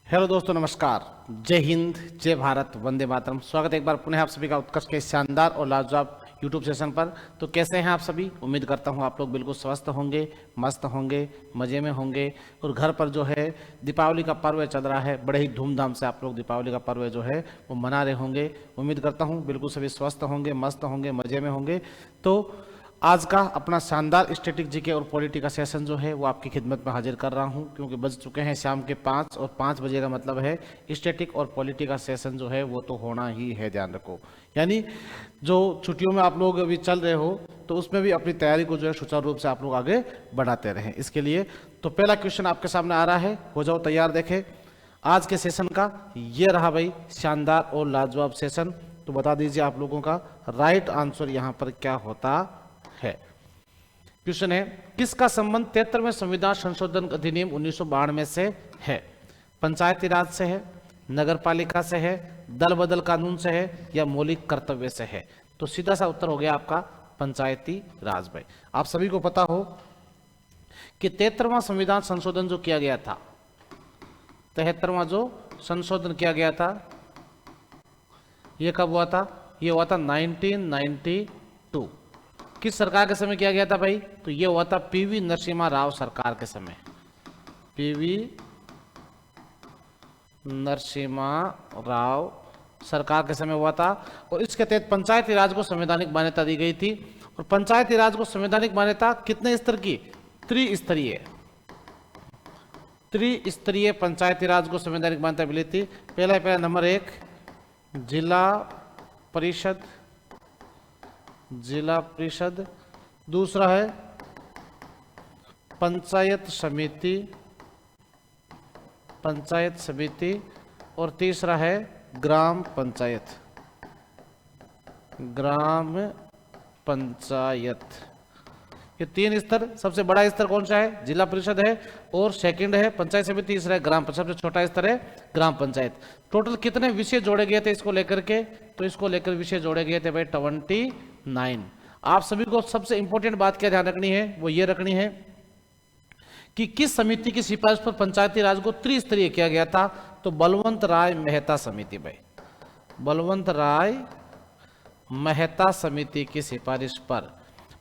Hello दोस्तों, नमस्कार। जय हिंद, जय भारत, वंदे मातरम। स्वागत है एक बार पुनः आप सभी का उत्कर्ष के शानदार और लाजवाब यूट्यूब सेशन पर। तो कैसे हैं आप सभी? उम्मीद करता हूं आप लोग बिल्कुल स्वस्थ होंगे, मस्त होंगे, मज़े में होंगे। और घर पर जो है दीपावली का पर्व चल रहा है, बड़े ही धूमधाम से आप लोग दीपावली का पर्व जो है वो मना रहे होंगे। उम्मीद करता हूँ बिल्कुल सभी स्वस्थ होंगे, मस्त होंगे, मज़े में होंगे। तो आज का अपना शानदार स्टैटिक जीके और पॉलिटी का सेशन जो है वो आपकी खिदमत में हाजिर कर रहा हूं, क्योंकि बज चुके हैं शाम के 5 और 5 बजे का मतलब है स्टैटिक और पॉलिटी का सेशन जो है वो तो होना ही है, ध्यान रखो। यानी जो छुट्टियों में आप लोग अभी चल रहे हो तो उसमें भी अपनी तैयारी को जो है सुचारू रूप से आप लोग आगे बढ़ाते रहें। इसके लिए तो पहला क्वेश्चन आपके सामने आ रहा है, हो जाओ तैयार। देखें आज के सेशन का ये रहा भाई शानदार और लाजवाब सेशन। तो बता दीजिए आप लोगों का राइट आंसर यहाँ पर क्या होता है। क्वेश्चन है, किसका संबंध 73वें संविधान संशोधन अधिनियम 1992 से है? पंचायती राज से है, नगर पालिका से है, दल बदल कानून से है, या मौलिक कर्तव्य से है? तो सीधा सा उत्तर हो गया आपका पंचायती राज। भाई आप सभी को पता हो कि 73वां संविधान संशोधन जो किया गया था, 73वां जो संशोधन किया गया था, यह कब हुआ था? यह हुआ था 1992। किस सरकार के समय किया गया था भाई? तो ये हुआ था पीवी नरसिम्हा राव सरकार के समय। पीवी नरसिम्हा राव सरकार के समय हुआ था। और इसके तहत पंचायती राज को संवैधानिक मान्यता दी गई थी। और पंचायती राज को संवैधानिक मान्यता कितने स्तर की? त्रिस्तरीय पंचायती राज को संवैधानिक मान्यता मिली थी। पहला नंबर 1 जिला परिषद, दूसरा है पंचायत समिति, और तीसरा है ग्राम पंचायत। ये 3 स्तर। सबसे बड़ा स्तर कौन सा है? जिला परिषद है, और सेकंड है पंचायत समिति, तीसरा है ग्राम पंचायत, सबसे छोटा स्तर है ग्राम पंचायत। टोटल कितने विषय जोड़े गए थे इसको लेकर के? तो इसको लेकर विषय जोड़े गए थे भाई 29। आप सभी को सबसे इंपॉर्टेंट बात क्या ध्यान रखनी है, वो ये रखनी है कि किस समिति की सिफारिश पर पंचायती राज को त्रिस्तरीय किया गया था? तो बलवंत राय मेहता समिति। भाई बलवंत राय मेहता समिति की सिफारिश पर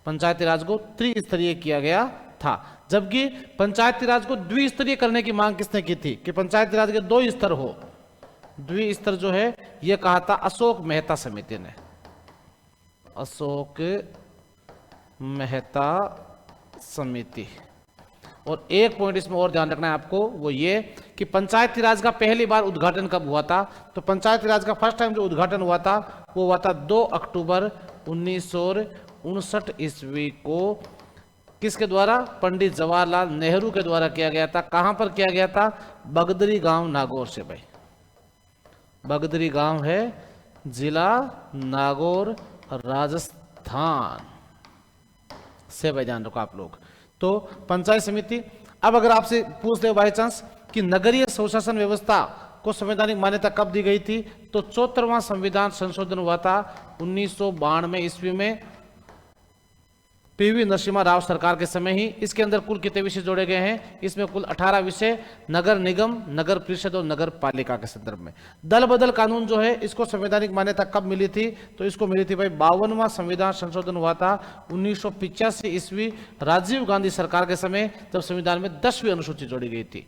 पंचायती राज को त्रिस्तरीय किया गया था। जबकि पंचायती राज को द्विस्तरीय करने की मांग किसने की थी कि पंचायती राज के 2 स्तर हो? द्विस्तर जो है यह कहा था अशोक मेहता समिति ने। अशोक मेहता समिति। और एक पॉइंट इसमें और ध्यान रखना है आपको, वो ये कि पंचायती राज का पहली बार उद्घाटन कब हुआ था? तो पंचायती राज का फर्स्ट टाइम जो उद्घाटन हुआ था वो हुआ था 2 अक्टूबर 1959 ईस्वी को। किसके द्वारा? पंडित जवाहरलाल नेहरू के द्वारा किया गया था। कहां पर किया गया था? बगदरी गांव नागौर से। भाई बगदरी गांव है, जिला नागौर, राजस्थान से। भाई ध्यान रखो आप लोग। तो पंचायत समिति। अब अगर आपसे पूछ दे बाई चांस कि नगरीय स्वशासन व्यवस्था को संवैधानिक मान्यता कब दी गई थी? तो 74वां संविधान संशोधन हुआ था 1992 ईस्वी में, पीवी नरसिम्हा राव सरकार के समय ही। इसके अंदर कुल कितने विषय जोड़े गए हैं? इसमें कुल 18 विषय नगर निगम, नगर परिषद और नगर पालिका के संदर्भ में। दल बदल कानून जो है इसको संवैधानिक मान्यता कब मिली थी? तो इसको मिली थी भाई 52वां संविधान संशोधन हुआ था 1985 ईस्वी, राजीव गांधी सरकार के समय, जब संविधान में 10वीं अनुसूची जोड़ी गई थी।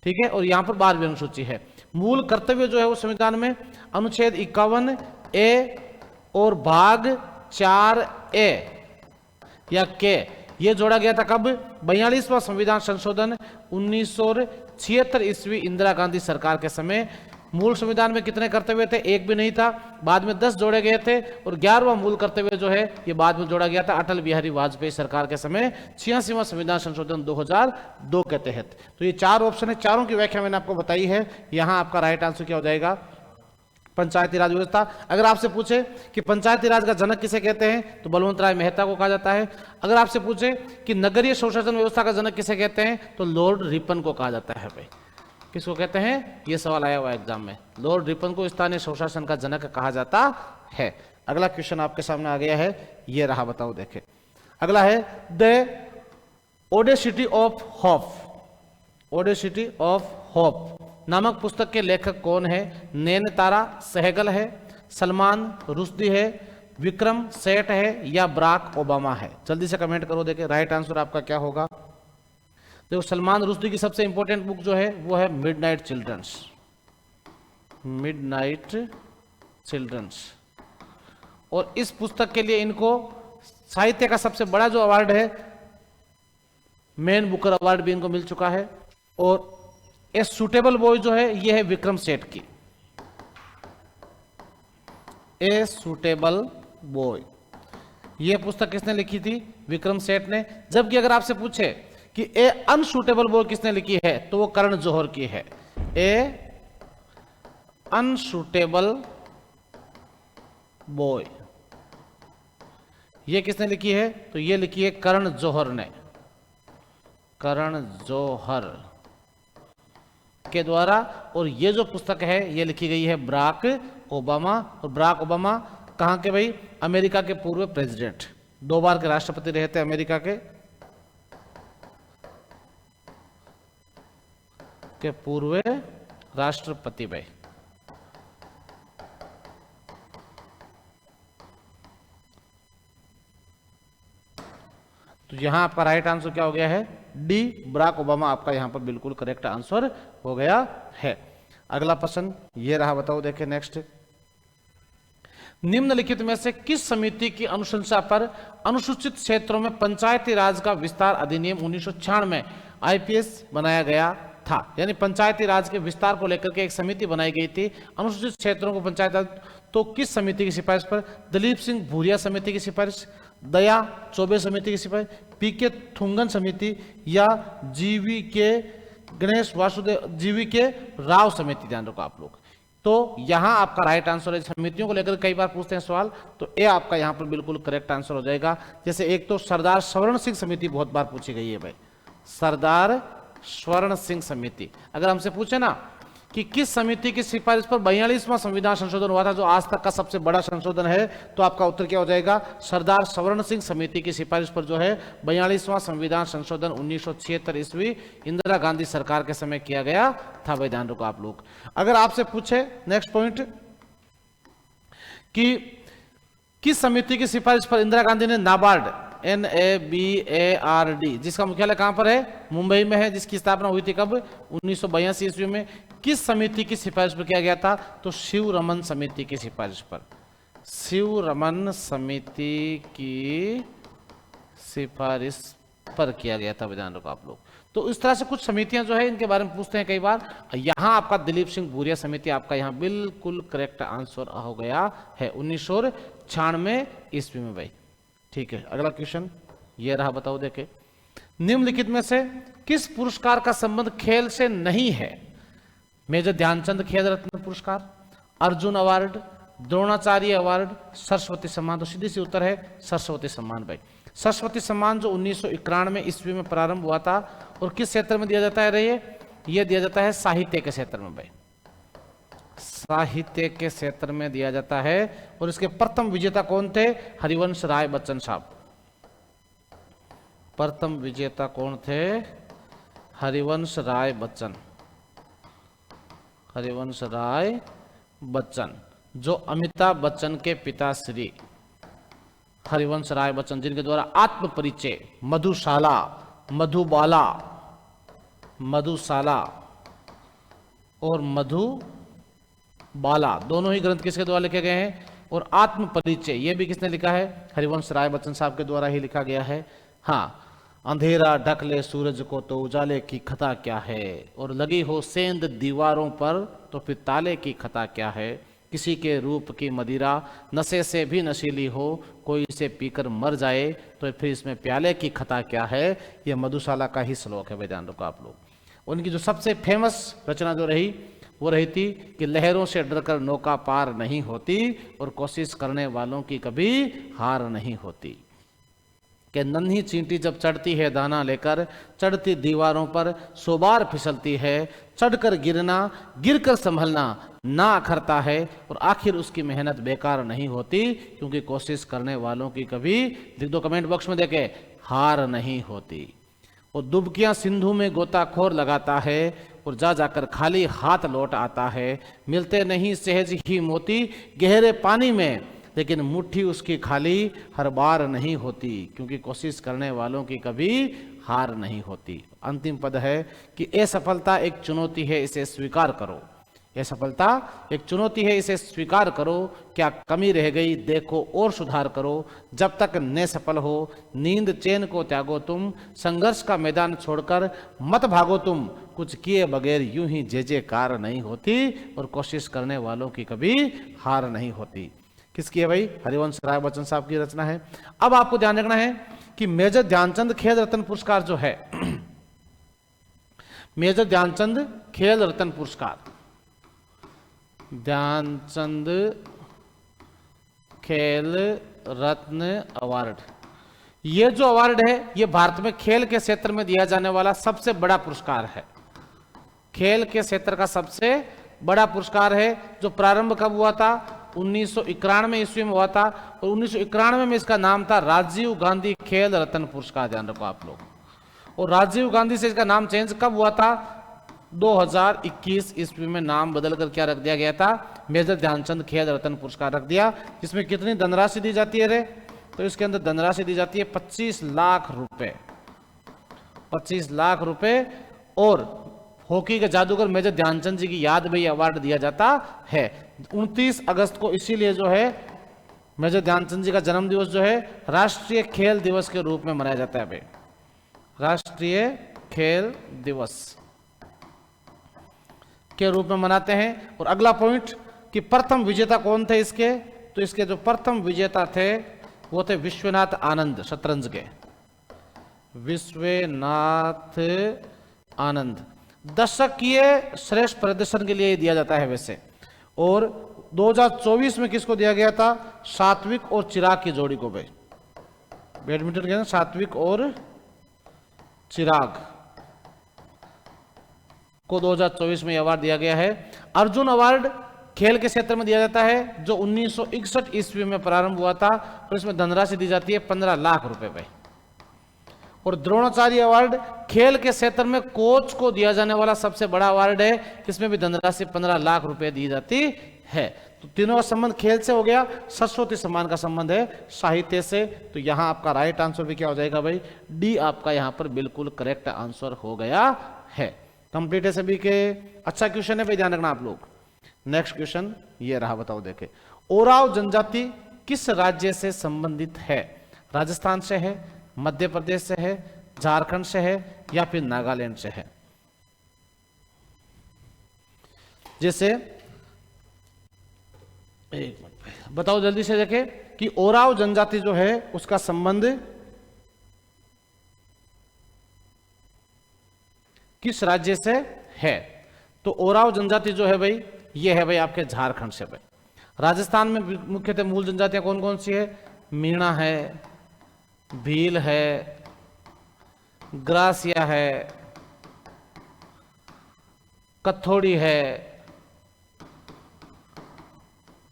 ठीक है, और यहाँ पर 12वीं अनुसूची है। मूल कर्तव्य जो है वो संविधान में अनुच्छेद 51A और भाग 4A या के ये जोड़ा गया था कब? 42वां संविधान संशोधन 1976 ईस्वी, इंदिरा गांधी सरकार के समय। मूल संविधान में कितने कर्तव्य थे? एक भी नहीं था, बाद में 10 जोड़े गए थे। और 11वां मूल कर्तव्य जो है ये बाद में जोड़ा गया था अटल बिहारी वाजपेयी सरकार के समय, 86वां संविधान संशोधन 2002 के तहत। तो ये 4 ऑप्शन है, चारों की व्याख्या मैंने आपको बताई है। यहां आपका राइट आंसर क्या हो जाएगा? पंचायती राज व्यवस्था। अगर आपसे पूछे कि पंचायती राज का जनक किसे कहते हैं? तो बलवंत राय मेहता को कहा जाता है। अगर आपसे पूछे कि नगरीय स्वशासन व्यवस्था का जनक किसे कहते हैं? तो लॉर्ड रिपन को कहा जाता है। भाई किसको कहते हैं? यह सवाल आया हुआ एग्जाम में। लॉर्ड रिपन को स्थानीय स्वशासन का जनक कहा जाता है। अगला क्वेश्चन आपके सामने आ गया है, यह रहा, बताओ देखे। अगला है the Audacity of hope. Audacity of hope नामक पुस्तक के लेखक कौन है? नैनतारा सहगल है, सलमान रुश्दी है, विक्रम सेठ है या बराक ओबामा है? जल्दी से कमेंट करो, देखें राइट आंसर आपका क्या होगा। देखो सलमान रुश्दी की सबसे इंपॉर्टेंट बुक जो है वो है मिडनाइट चिल्ड्रंस, मिडनाइट चिल्ड्रंस। और इस पुस्तक के लिए इनको साहित्य का सबसे बड़ा जो अवार्ड है मैन बुकर अवार्ड भी इनको मिल चुका है। और ए सूटेबल बॉय जो है ये है विक्रम सेठ की, ए सूटेबल बॉय ये पुस्तक किसने लिखी थी? विक्रम सेठ ने। जबकि अगर आपसे पूछे कि ए अनसूटेबल बॉय किसने लिखी है तो वो करण जौहर की है। ए अनसूटेबल बॉय ये किसने लिखी है? तो ये लिखी है करण जौहर ने, करण जौहर के द्वारा। और ये जो पुस्तक है ये लिखी गई है बराक ओबामा। और बराक ओबामा कहां के भाई? अमेरिका के पूर्व प्रेसिडेंट, 2 बार के राष्ट्रपति रहे थे अमेरिका के पूर्व राष्ट्रपति भाई। तो यहां आपका राइट आंसर क्या हो गया है? डी, बराक ओबामा आपका यहां पर बिल्कुल करेक्ट आंसर हो गया है। अगला प्रश्न ये रहा, बताओ देखें नेक्स्ट। निम्नलिखित में से किस समिति की अनुशंसा पर अनुसूचित क्षेत्रों में पंचायती राज का विस्तार अधिनियम 1996 में आईपीएस बनाया गया था? यानी पंचायती राज के विस्तार को लेकर के एक समिति बनाई गई थी, अनुसूचित क्षेत्रों को पंचायत राज। तो किस समिति की सिफारिश पर? दलीप सिंह भूरिया समिति की सिफारिश, दया चौबे समिति की सिफारिश, पीके थुंगन समिति या जीवी के गणेश वासुदेव जीवी के राव समिति? ध्यान रखो आप लोग। तो यहां आपका राइट आंसर है। समितियों को लेकर कई बार पूछते हैं सवाल, तो ए आपका यहां पर बिल्कुल करेक्ट आंसर हो जाएगा। जैसे एक तो सरदार स्वर्ण सिंह समिति बहुत बार पूछी गई है भाई, सरदार स्वर्ण सिंह समिति। अगर हमसे पूछे ना कि किस समिति की सिफारिश पर 42वां संविधान संशोधन हुआ था, जो आज तक का सबसे बड़ा संशोधन है, तो आपका उत्तर क्या हो जाएगा? सरदार स्वर्ण सिंह समिति की सिफारिश पर जो है 42वां संविधान संशोधन 1976 ईस्वी इंदिरा गांधी सरकार के समय किया गया था भाई। ध्यान रखो आप लोग। अगर आपसे पूछे नेक्स्ट पॉइंट कि किस समिति की सिफारिश पर इंदिरा गांधी ने नाबार्ड, NABARD, जिसका मुख्यालय कहां पर है? मुंबई में है, जिसकी स्थापना हुई थी कब? 1982 ईस्वी में। किस समिति की सिफारिश पर किया गया था? तो शिव रमन समिति की सिफारिश पर, शिव रमन समिति की सिफारिश पर किया गया था। ध्यान रखो आप लोग। तो इस तरह से कुछ समितियां जो है इनके बारे में पूछते हैं कई बार। यहां आपका दिलीप सिंह भूरिया समिति आपका यहां बिल्कुल करेक्ट आंसर हो गया है 1996 ईस्वी में भाई। ठीक है, अगला क्वेश्चन ये रहा, बताओ देखे। निम्नलिखित में से किस पुरस्कार का संबंध खेल से नहीं है? मेजर ध्यानचंद खेल रत्न पुरस्कार, अर्जुन अवार्ड, द्रोणाचार्य अवार्ड, सरस्वती सम्मान। तो सीधी सी उत्तर है सरस्वती सम्मान भाई। सरस्वती सम्मान जो 1991 ईस्वी में प्रारंभ हुआ था और किस क्षेत्र में दिया जाता है? ये दिया जाता है साहित्य के क्षेत्र में भाई, साहित्य के क्षेत्र में दिया जाता है। और इसके प्रथम विजेता कौन थे? हरिवंश राय बच्चन साहब। प्रथम विजेता कौन थे? हरिवंश राय बच्चन, हरिवंश राय बच्चन, जो अमिताभ बच्चन के पिताश्री हरिवंश राय बच्चन, जिनके द्वारा आत्म परिचय, मधुशाला, मधुबाला, मधुशाला और मधुबाला दोनों ही ग्रंथ किसके द्वारा लिखे गए हैं? और आत्म परिचय ये भी किसने लिखा है? हरिवंश राय बच्चन साहब के द्वारा ही लिखा गया है। हाँ, अंधेरा ढक ले सूरज को तो उजाले की खता क्या है, और लगी हो सेंध दीवारों पर तो फिर ताले की खता क्या है। किसी के रूप की मदिरा नशे से भी नशीली हो, कोई इसे पीकर मर जाए तो फिर इसमें प्याले की खता क्या है। ये मधुशाला का ही श्लोक है, ध्यान रखो आप लोग। उनकी जो सबसे फेमस रचना जो रही वो रही थी कि लहरों से डरकर नौका पार नहीं होती और कोशिश करने वालों की कभी हार नहीं होती। कि नन्ही चींटी जब चढ़ती है दाना लेकर, चढ़ती दीवारों पर 100 बार फिसलती है, चढ़कर गिरना, गिरकर संभलना ना अखरता है, और आखिर उसकी मेहनत बेकार नहीं होती, क्योंकि कोशिश करने वालों की कभी, लिख दो कमेंट बॉक्स में देखे, हार नहीं होती। और दुबकियां सिंधु में गोताखोर लगाता है, और जा जाकर खाली हाथ लौट आता है। मिलते नहीं सहज ही मोती गहरे पानी में, लेकिन मुट्ठी उसकी खाली हर बार नहीं होती, क्योंकि कोशिश करने वालों की कभी हार नहीं होती। अंतिम पद है कि असफलता एक चुनौती है, इसे स्वीकार करो। यह सफलता एक चुनौती है, इसे स्वीकार करो। क्या कमी रह गई देखो और सुधार करो। जब तक न सफल हो नींद चैन को त्यागो तुम, संघर्ष का मैदान छोड़कर मत भागो तुम। कुछ किए बगैर यूं ही जय जयकार नहीं होती, और कोशिश करने वालों की कभी हार नहीं होती। किसकी है भाई? हरिवंश राय बच्चन साहब की रचना है। अब आपको ध्यान रखना है कि मेजर ध्यानचंद खेल रत्न पुरस्कार जो है मेजर ध्यानचंद खेल रत्न पुरस्कार, ध्यानचंद खेल रत्न अवार्ड, ये जो अवार्ड है ये भारत में खेल के क्षेत्र में दिया जाने वाला सबसे बड़ा पुरस्कार है। खेल के क्षेत्र का सबसे बड़ा पुरस्कार है, जो प्रारंभ कब हुआ था? 1991 ईस्वी में हुआ था, और 1991 में इसका नाम था राजीव गांधी खेल रत्न पुरस्कार। ध्यान रखो आप लोग। और राजीव गांधी से इसका नाम चेंज कब हुआ था? 2021 ईस्वी में नाम बदलकर क्या रख दिया गया था? मेजर ध्यानचंद खेल रत्न पुरस्कार रख दिया। जिसमें कितनी धनराशि दी जाती है रे? तो इसके अंदर धनराशि दी जाती है 25 लाख रुपए, 25 लाख रुपए। और हॉकी के जादूगर मेजर ध्यानचंद जी की याद में यह अवार्ड दिया जाता है। 29 अगस्त को इसीलिए जो है मेजर ध्यानचंद जी का जन्म दिवस जो है राष्ट्रीय खेल दिवस के रूप में मनाया जाता है भाई, राष्ट्रीय खेल दिवस के रूप में मनाते हैं। और अगला पॉइंट कि प्रथम विजेता कौन थे इसके? तो इसके जो प्रथम विजेता थे वो थे विश्वनाथ आनंद, शतरंज के विश्वनाथ आनंद। दशकीय श्रेष्ठ प्रदर्शन के लिए दिया जाता है वैसे। और 2024 में किसको दिया गया था? सात्विक और चिराग की जोड़ी को भाई, बैडमिंटन के सात्विक और चिराग को 2024 में अवार्ड दिया गया है। अर्जुन अवार्ड खेल के क्षेत्र में दिया जाता है, जो 1961 ईस्वी में प्रारंभ हुआ था, और इसमें धनराशि दी जाती है 15 लाख रुपए पे। और द्रोणाचार्य अवार्ड खेल के क्षेत्र में कोच को दिया जाने वाला सबसे बड़ा अवार्ड है, इसमें भी धनराशि 15 लाख रुपए दी जाती है। तो तीनों का संबंध खेल से हो गया। सरस्वती सम्मान का संबंध है साहित्य से। तो यहां आपका राइट आंसर भी क्या हो जाएगा भाई? डी आपका यहां पर बिल्कुल करेक्ट आंसर हो गया है। कंप्लीट है सभी के। अच्छा क्वेश्चन है भाई, ध्यान रखना आप लोग। नेक्स्ट क्वेश्चन ये रहा, बताओ देखे। ओराव जनजाति किस राज्य से संबंधित है? राजस्थान से है, मध्य प्रदेश से है, झारखंड से है, या फिर नागालैंड से है? जैसे एक मिनट बताओ जल्दी से देखें कि ओराव जनजाति जो है उसका संबंध किस राज्य से है? तो ओराव जनजाति जो है भाई ये है भाई आपके झारखंड से भाई। राजस्थान में मुख्यतः मूल जनजातियां कौन कौन सी है? मीणा है, भील है, ग्रासिया है, कथोड़ी है,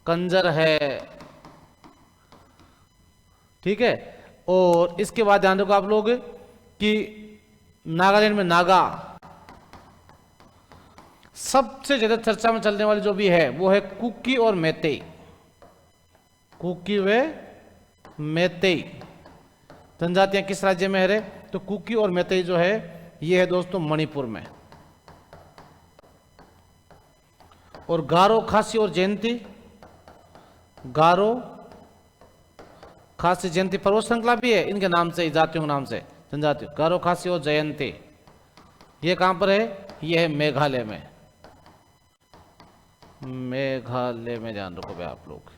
कंजर है, ठीक है। और इसके बाद ध्यान रखो आप लोग कि नागालैंड में नागा, सबसे ज्यादा चर्चा में चलने वाली जो भी है वो है कुकी और मैतेई। कुकी व मैतेई जनजातियां किस राज्य में है रे? तो कुकी और मैतेई जो है ये है दोस्तों मणिपुर में। और गारो, खासी और जयंती, गारो, खासी, जयंती पर्वत श्रृंखला भी है इनके नाम से, जातियों के नाम से जनजातियों। गारो, खासी और जयंती ये कहां पर है? ये है मेघालय में। मेघालय में ध्यान रखो भाई आप लोग।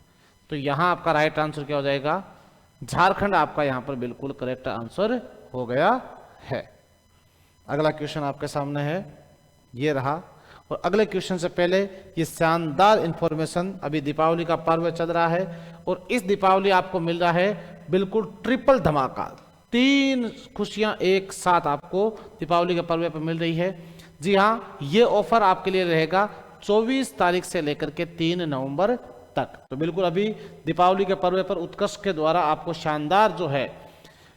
तो यहां आपका राइट आंसर क्या हो जाएगा? झारखंड आपका यहां पर बिल्कुल करेक्ट आंसर हो गया है। अगला क्वेश्चन आपके सामने है, ये रहा। और अगले क्वेश्चन से पहले ये शानदार इंफॉर्मेशन, अभी दीपावली का पर्व चल रहा है और इस दीपावली आपको मिल रहा है बिल्कुल ट्रिपल धमाका। 3 खुशियां एक साथ आपको दीपावली के पर्व पर मिल रही है। जी हाँ, ये ऑफर आपके लिए रहेगा 24 तारीख से लेकर के 3 नवंबर तक। तो बिल्कुल अभी दीपावली के पर्व पर उत्कर्ष के द्वारा आपको शानदार जो है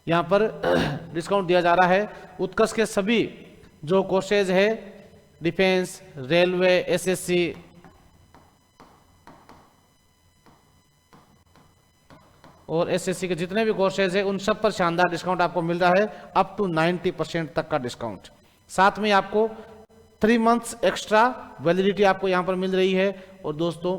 यहाँ पर डिस्काउंट दिया जा रहा है। उत्कर्ष के सभी जो कोर्सेज है डिफेंस, रेलवे, एसएससी, और एसएससी के जितने भी कोर्सेज है उन सब पर शानदार डिस्काउंट आपको मिल रहा है, अप टू 90% तक का डिस्काउंट। साथ में आपको 3 मंथ्स एक्स्ट्रा वैलिडिटी आपको यहां पर मिल रही है। और दोस्तों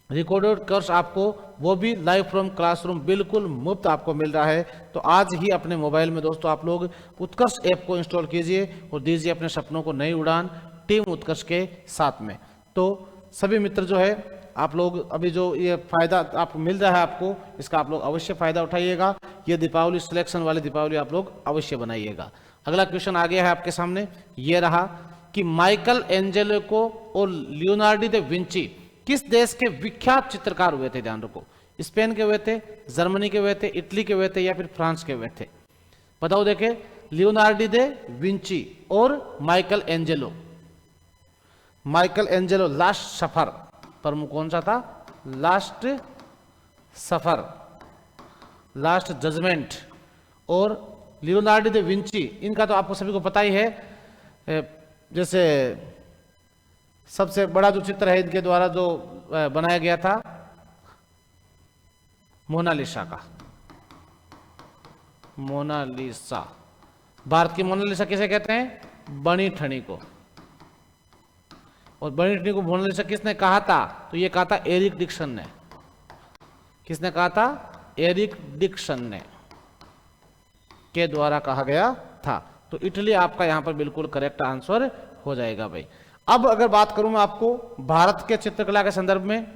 रिकॉर्डेड कोर्स आपको वो भी लाइव फ्रॉम क्लासरूम बिल्कुल मुफ्त आपको मिल रहा है। तो आज ही अपने मोबाइल में दोस्तों आप लोग उत्कर्ष ऐप को इंस्टॉल कीजिए और दीजिए अपने सपनों को नई उड़ान टीम उत्कर्ष के साथ में। तो सभी मित्र जो है आप लोग अभी जो ये फायदा आपको मिल रहा है आपको, इसका आप लोग अवश्य फायदा उठाइएगा। ये दीपावली सिलेक्शन वाली दीपावली आप लोग अवश्य बनाइएगा। अगला क्वेश्चन आ गया है आपके सामने, ये रहा कि माइकल एंजेलो और लियोनार्डो दा विंची किस देश के विख्यात चित्रकार हुए थे? ध्यान रखो, स्पेन के हुए थे, जर्मनी के हुए थे, इटली के हुए थे या फिर फ्रांस के हुए थे? बताओ देखे, लियोनार्डो दा विंची और Michelangelo. Michelangelo last supper प्रमुख कौन सा था? Last supper, last judgement. और लियोनार्डो दा विंची, इनका तो आपको सभी को पता ही है, जैसे सबसे बड़ा जो चित्र है इनके द्वारा जो बनाया गया था मोनालिसा का। मोनालिसा, भारत की मोनालिसा किसे कहते हैं? बनी ठनी को। और बनी ठनी को मोनालिसा किसने कहा था? तो ये कहा था एरिक डिक्सन ने। किसने कहा था? एरिक डिक्सन ने के द्वारा कहा गया था। तो इटली आपका यहां पर बिल्कुल करेक्ट आंसर हो जाएगा भाई। अब अगर बात करूं मैं आपको भारत के चित्रकला के संदर्भ में,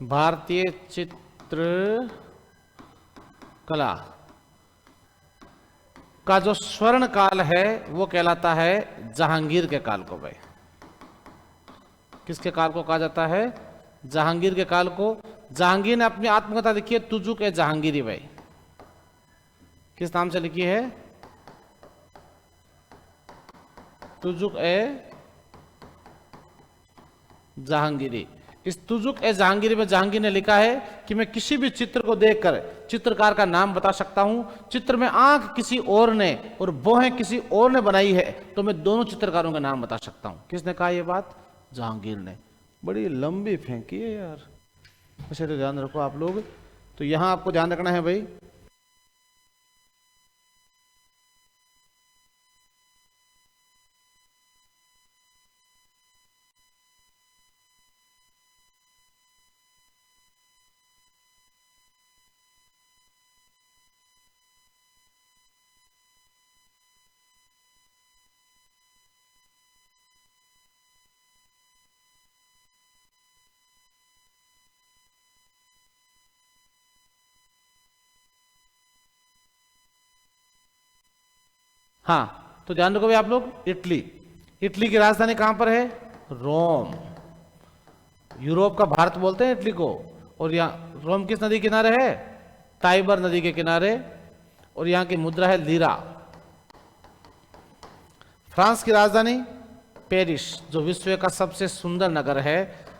भारतीय चित्रकला का जो स्वर्ण काल है वो कहलाता है जहांगीर के काल को भाई। किसके काल को कहा जाता है? जहांगीर के काल को। जहांगीर ने अपनी आत्मकथा लिखी है तुजुक ए जहांगीरी भाई। किस नाम से लिखी है? तुजुक ए जहांगीरी। इस तुजुक ए जहांगीरी में जहांगीर ने लिखा है कि मैं किसी भी चित्र को देखकर चित्रकार का नाम बता सकता हूं। चित्र में आंख किसी और ने और भौहें किसी और ने बनाई है तो मैं दोनों चित्रकारों का नाम बता सकता हूं। किसने कहा यह बात? जहांगीर ने। बड़ी लंबी फेंकी है यार, वैसे तो ध्यान रखो आप लोग। तो यहां आपको ध्यान रखना है भाई, हाँ तो ध्यान रखो भाई आप लोग। इटली, इटली की राजधानी कहां पर है? रोम। यूरोप का भारत बोलते हैं इटली को। और यहाँ रोम किस नदी किनारे है? टाइबर नदी के किनारे। और यहाँ की मुद्रा है लीरा। फ्रांस की राजधानी पेरिस, जो विश्व का सबसे सुंदर नगर है,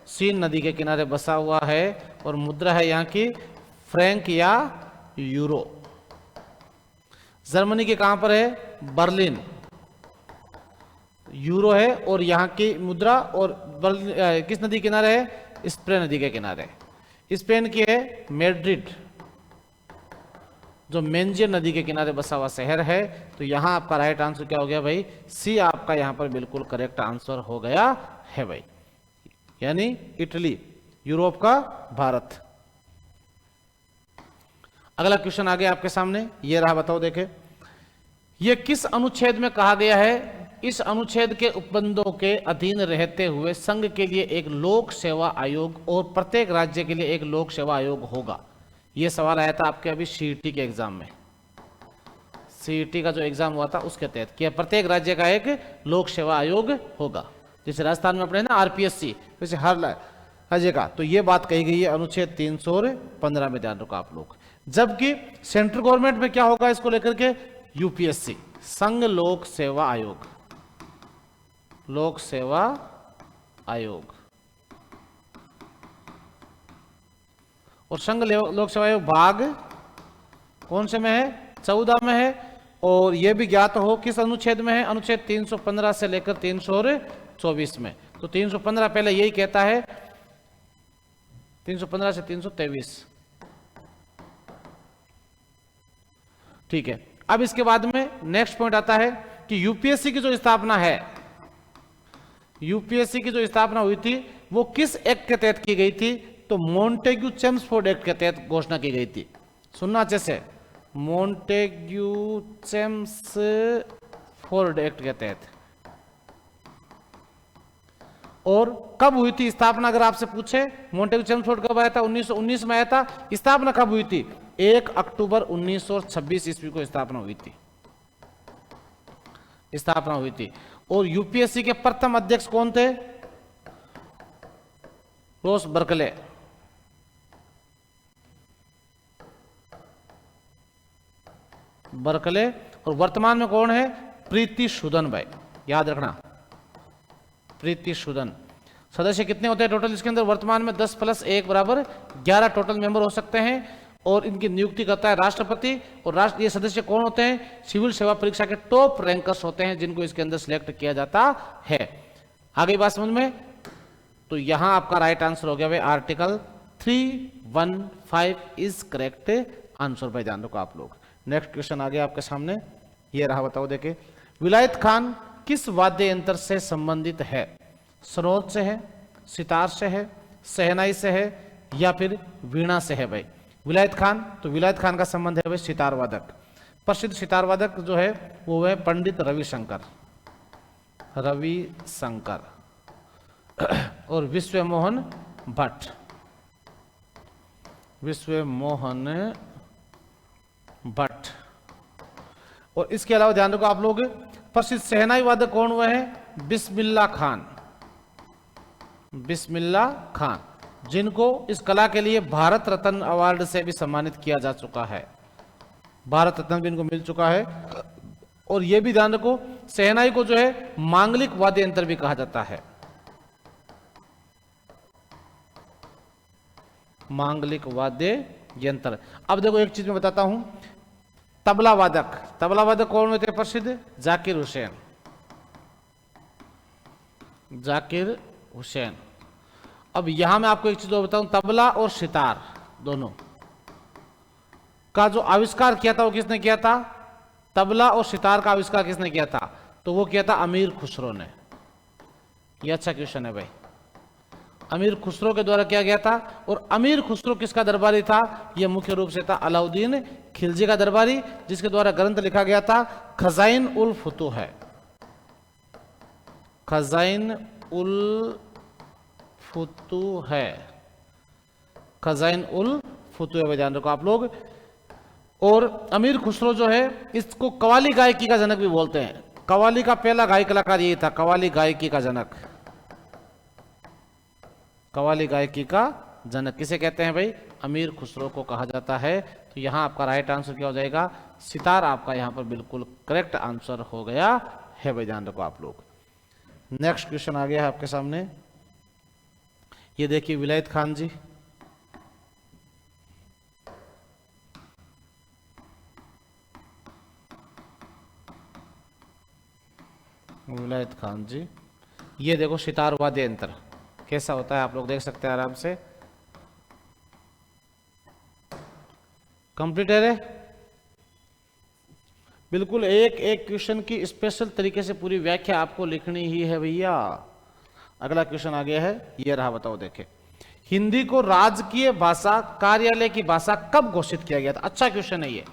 सीन नदी के किनारे बसा हुआ है। और मुद्रा है यहाँ की फ्रैंक या यूरो। जर्मनी के कहां पर है? बर्लिन। यूरो है और यहाँ की मुद्रा। और किस नदी किनारे है? स्प्रे नदी के किनारे। स्पेन की है मैड्रिड, जो मेंजियर नदी के किनारे बसा हुआ शहर है। तो यहां आपका राइट आंसर क्या हो गया भाई? सी आपका यहां पर बिल्कुल करेक्ट आंसर हो गया है भाई, यानी इटली, यूरोप का भारत। अगला क्वेश्चन आ गया आपके सामने, ये रहा, बताओ देखे, ये किस अनुच्छेद में कहा गया है? इस अनुच्छेद के उपबंधों के अधीन रहते हुए संघ के लिए एक लोक सेवा आयोग और प्रत्येक राज्य के लिए एक लोक सेवा आयोग होगा। यह सवाल आया था आपके अभी सीईटी के एग्जाम में। सीईटी का जो एग्जाम हुआ था उसके तहत कि प्रत्येक राज्य का एक लोक सेवा आयोग होगा। जैसे राजस्थान में अपने ना आरपीएससी, वैसे हर राज्य का। तो ये बात कही गई है अनुच्छेद 315 में, ध्यान रखो आप लोग। जबकि सेंट्रल गवर्नमेंट में क्या होगा इसको लेकर के? यूपीएससी, संघ लोक सेवा आयोग। लोक सेवा आयोग और संघ लोक सेवा आयोग भाग कौन से में है? 14 में है। और यह भी ज्ञात हो किस अनुच्छेद में है, अनुच्छेद 315 से लेकर 324 में। तो 315 पहले यही कहता है, 315 से 323, ठीक है। अब इसके बाद में नेक्स्ट पॉइंट आता है कि यूपीएससी की जो स्थापना है, यूपीएससी की जो स्थापना हुई थी वो किस एक्ट के तहत की गई थी, तो मॉन्टेग्यू चेम्सफोर्ड एक्ट के तहत घोषणा की गई थी। सुनना अच्छे से, मॉन्टेग्यू चेम्सफोर्ड एक्ट के तहत। और कब हुई थी स्थापना, अगर आपसे पूछे मॉन्टेग्यू चेम्सफोर्ड कब आया था, 1919 में आया था। स्थापना कब हुई थी, 1 अक्टूबर 1926 ईस्वी को स्थापना हुई थी, स्थापना हुई थी। और यूपीएससी के प्रथम अध्यक्ष कौन थे, रोस बर्कले। बर्कले। और वर्तमान में कौन है, प्रीति सूदन भाई, याद रखना, प्रीति सूदन। सदस्य कितने होते हैं टोटल इसके अंदर, वर्तमान में 10 + 1 = 11 टोटल मेंबर हो सकते हैं। और इनकी नियुक्ति करता है राष्ट्रपति। और ये सदस्य कौन होते हैं, सिविल सेवा परीक्षा के टॉप रैंकर्स होते हैं, जिनको इसके अंदर सिलेक्ट किया जाता है। आगे बात समझ में, तो यहां आपका राइट आंसर हो गया भाई, आर्टिकल 315 इज करेक्ट आंसर भाई, ध्यान रखो आप लोग। नेक्स्ट क्वेश्चन आ गया आपके सामने, ये रहा, बताओ देखे। विलायत खान किस वाद्य यंत्र से संबंधित है, सरोद से है, सितार से है, शहनाई से है, या फिर वीणा से है भाई। विलायत खान, तो विलायत खान का संबंध है भाई सितार वादक। प्रसिद्ध सितार वादक जो है वो है पंडित रविशंकर, रविशंकर और विश्वमोहन भट्ट, विश्वमोहन भट्ट। और इसके अलावा ध्यान रखो आप लोग, प्रसिद्ध शहनाई वादक कौन हुए हैं, बिस्मिल्लाह खान, बिस्मिल्लाह खान, जिनको इस कला के लिए भारत रत्न अवार्ड से भी सम्मानित किया जा चुका है, भारत रत्न भी इनको मिल चुका है। और यह भी ध्यान रखो, शहनाई को जो है मांगलिक वाद्य यंत्र भी कहा जाता है, मांगलिक वाद्य यंत्र। अब देखो एक चीज मैं बताता हूं, तबला वादक, तबला वादक कौन हुए थे प्रसिद्ध, जाकिर हुसैन, जाकिर हुसैन। अब यहां मैं आपको एक चीज और बताऊं, तबला और सितार दोनों का जो आविष्कार किया था वो किसने किया था, तबला और सितार का आविष्कार किसने किया था, तो वो किया था अमीर खुसरो ने। ये अच्छा क्वेश्चन है भाई, अमीर खुसरो के द्वारा किया गया था। और अमीर खुसरो किसका दरबारी था, यह मुख्य रूप से था अलाउद्दीन खिलजी का दरबारी, जिसके द्वारा ग्रंथ लिखा गया था खजाइन उल फुतूह है, खजाइन उल फुतूह है, खजाइन उल फुतूह है, ध्यान रखो आप लोग। और अमीर खुसरो जो है इसको कवाली गायकी का जनक भी बोलते हैं, कवाली का पहला गायक कलाकार यही था, कवाली गायकी का जनक, कवाली गायकी का जनक किसे कहते हैं भाई, अमीर खुसरो को कहा जाता है। तो यहां आपका राइट आंसर क्या हो जाएगा, सितार आपका यहां पर बिल्कुल करेक्ट आंसर हो गया है भाई, ध्यान रखो आप लोग। नेक्स्ट क्वेश्चन आ गया है आपके सामने, ये देखिए विलायत खान जी, विलायत खान जी, ये देखो सितार वाद्य यंत्र कैसा होता है, आप लोग देख सकते हैं आराम से। कंप्लीट है बिल्कुल, एक एक क्वेश्चन की स्पेशल तरीके से पूरी व्याख्या आपको लिखनी ही है भैया। अगला क्वेश्चन आ गया है, ये रहा, बताओ देखे। हिंदी को राजकीय भाषा कार्यालय की भाषा कब घोषित किया गया था, अच्छा क्वेश्चन है ये।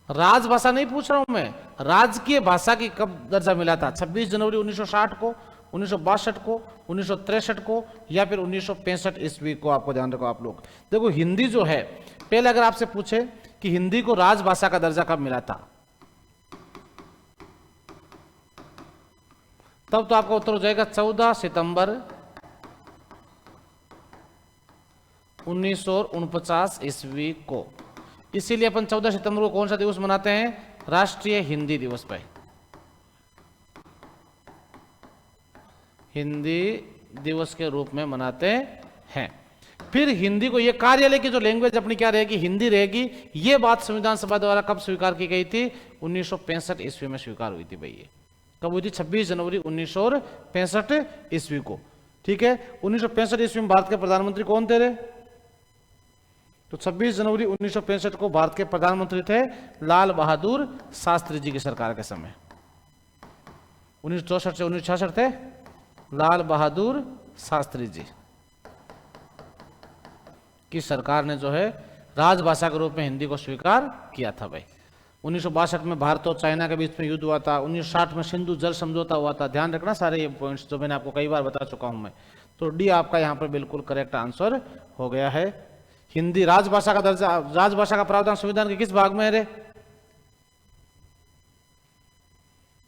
राजभाषा नहीं पूछ रहा हूं मैं, राजकीय भाषा की कब दर्जा मिला था, 26 जनवरी 1960 को, 1962 को, 1963 को, या फिर 1965 ईस्वी को। आपको ध्यान रखो आप लोग, देखो हिंदी जो है, पहले अगर आपसे पूछे कि हिंदी को राजभाषा का दर्जा कब मिला था, तब तो आपका उत्तर हो जाएगा 14 सितंबर 1949 ईस्वी को। इसीलिए अपन 14 सितंबर को कौन सा दिवस मनाते हैं, राष्ट्रीय हिंदी दिवस पे, हिंदी दिवस के रूप में मनाते हैं। फिर हिंदी को, ये कार्यालय की जो लैंग्वेज अपनी क्या रहेगी, हिंदी रहेगी। ये बात संविधान सभा द्वारा कब स्वीकार की गई थी? 1965 ईस्वी में स्वीकार हुई थी भाई। ये कब हुई थी? 26 जनवरी 1965 ईस्वी को। ठीक है, 1965 ईस्वी में भारत के प्रधानमंत्री कौन थे रे? तो 26 जनवरी 1965 को भारत के प्रधानमंत्री थे लाल बहादुर शास्त्री जी की सरकार के समय। 1964 से 1966 थे लाल बहादुर शास्त्री जी की सरकार ने जो है राजभाषा के रूप में हिंदी को स्वीकार किया था भाई। 1962 में भारत और चाइना के बीच में युद्ध हुआ था। 1960 में सिंधु जल समझौता हुआ था। ध्यान रखना सारे ये पॉइंट्स जो मैंने आपको कई बार बता चुका हूं मैं। तो डी आपका यहाँ पर बिल्कुल करेक्ट आंसर हो गया है। हिंदी राजभाषा का दर्जा, राजभाषा का प्रावधान संविधान के किस भाग में है रे?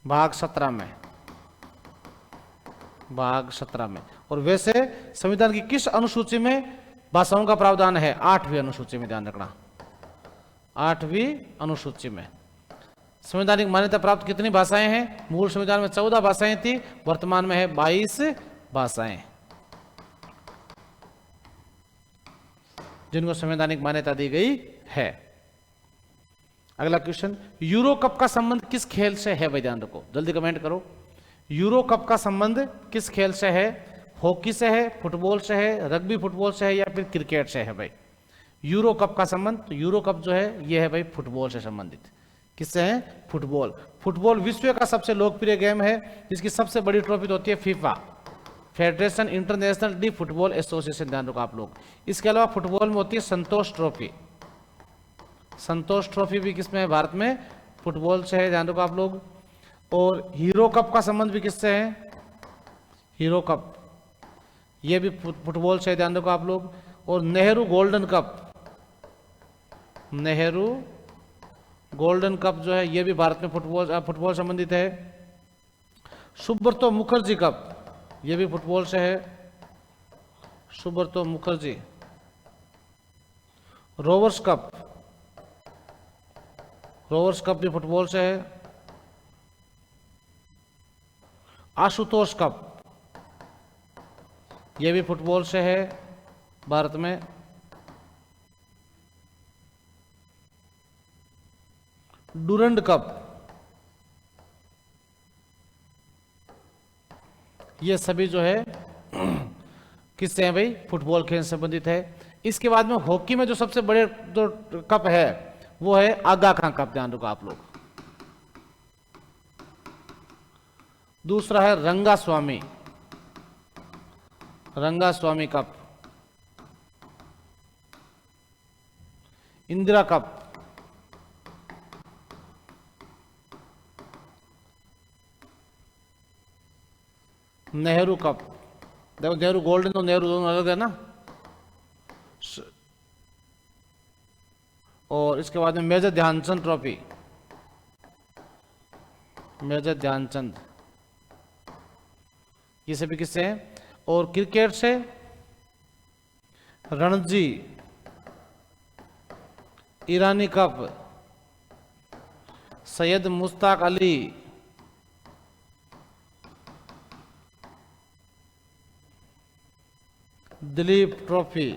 भाग 17 में, भाग 17 में। और वैसे संविधान की किस अनुसूची में भाषाओं का प्रावधान है? 8वीं अनुसूची में। ध्यान रखना 8वीं अनुसूची में। संवैधानिक मान्यता प्राप्त कितनी भाषाएं हैं? मूल संविधान में 14 भाषाएं थी, वर्तमान में है 22 भाषाएं जिनको संवैधानिक मान्यता दी गई है। अगला क्वेश्चन, यूरो कप का संबंध किस खेल से है भाई? ध्यान रखो, जल्दी कमेंट करो। यूरो कप का संबंध किस खेल से है? हॉकी से है, फुटबॉल से है, रग्बी फुटबॉल से है, या फिर क्रिकेट से है भाई? यूरो कप का संबंध, तो यूरो कप जो है ये है भाई फुटबॉल से संबंधित। किससे है? फुटबॉल। फुटबॉल विश्व का सबसे लोकप्रिय गेम है, जिसकी सबसे बड़ी ट्रॉफी होती है FIFA, federation international D football association. ध्यान रखो आप लोग। इसके अलावा फुटबॉल में होती है संतोष ट्रॉफी। संतोष ट्रॉफी भी किसमें है? भारत में फुटबॉल से है। ध्यान रखो आप लोग। और हीरो कप का संबंध भी किससे है? हीरो कप ये भी फुटबॉल से है। ध्यान रखो आप लोग। और Nehru golden cup, Nehru golden cup जो है ये भी भारत में फुटबॉल संबंधित है। सुब्रतो मुखर्जी कप ये भी फुटबॉल से है, Subroto Mukherjee. Rovers cup, Rovers cup भी फुटबॉल से है। आशुतोष कप ये भी फुटबॉल से है भारत में। डूरंड कप ये सभी जो है किससे हैं भाई? फुटबॉल खेल से संबंधित है। इसके बाद में हॉकी में जो सबसे बड़े जो कप है वो है आगा खां कप। ध्यान रखो आप लोग। दूसरा है Rangaswami, Rangaswami cup. Indira cup, Nehru cup. देखो नेहरू गोल्डन तो नेहरू दोनों अलग है ना। और इसके बाद में major Dhyanchand trophy, major Dhyanchand ये सभी किससे हैं? और क्रिकेट से रणजी ईरानी कप, सैयद मुश्ताक अली, दिलीप ट्रॉफी,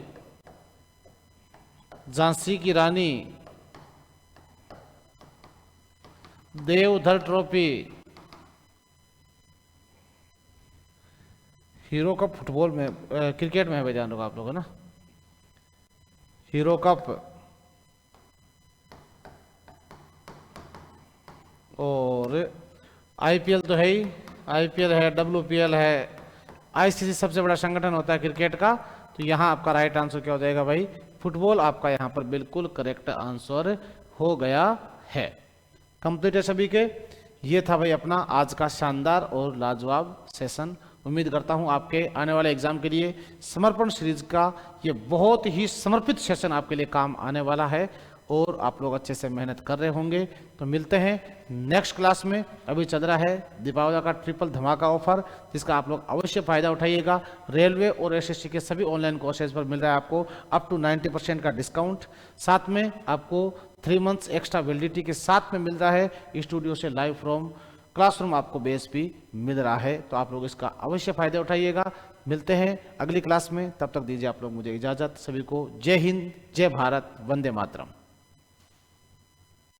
झांसी की Rani, Deodhar trophy. Hero cup football में, क्रिकेट में है भाई। ध्यान रखो आप लोग है ना। हीरो कप और आईपीएल तो है ही, आईपीएल है, डब्ल्यूपीएल है। आईसीसी सबसे बड़ा संगठन होता है क्रिकेट का। तो यहाँ आपका राइट आंसर क्या हो जाएगा भाई? फुटबॉल आपका यहाँ पर बिल्कुल करेक्ट आंसर हो गया है। कंप्लीट है सभी के। ये था भाई अपना आज का शानदार और लाजवाब सेशन। उम्मीद करता हूँ आपके आने वाले एग्जाम के लिए समर्पण सीरीज का ये बहुत ही समर्पित सेशन आपके लिए काम आने वाला है और आप लोग अच्छे से मेहनत कर रहे होंगे। तो मिलते हैं नेक्स्ट क्लास में। अभी चल रहा है दीपावली का ट्रिपल धमाका ऑफर, जिसका आप लोग अवश्य फायदा उठाइएगा। रेलवे और एसएससी के सभी ऑनलाइन कोर्सेज पर मिल रहा है आपको अप टू 90% का डिस्काउंट। साथ में आपको 3 मंथ्स एक्स्ट्रा वैलिडिटी के साथ में मिल रहा है स्टूडियो से लाइव फ्रॉम क्लासरूम आपको बीएसपी मिल रहा है, तो आप लोग इसका अवश्य फायदा उठाइएगा। मिलते हैं अगली क्लास में, तब तक दीजिए आप लोग मुझे इजाज़त। सभी को जय हिंद, जय भारत, वंदे मातरम।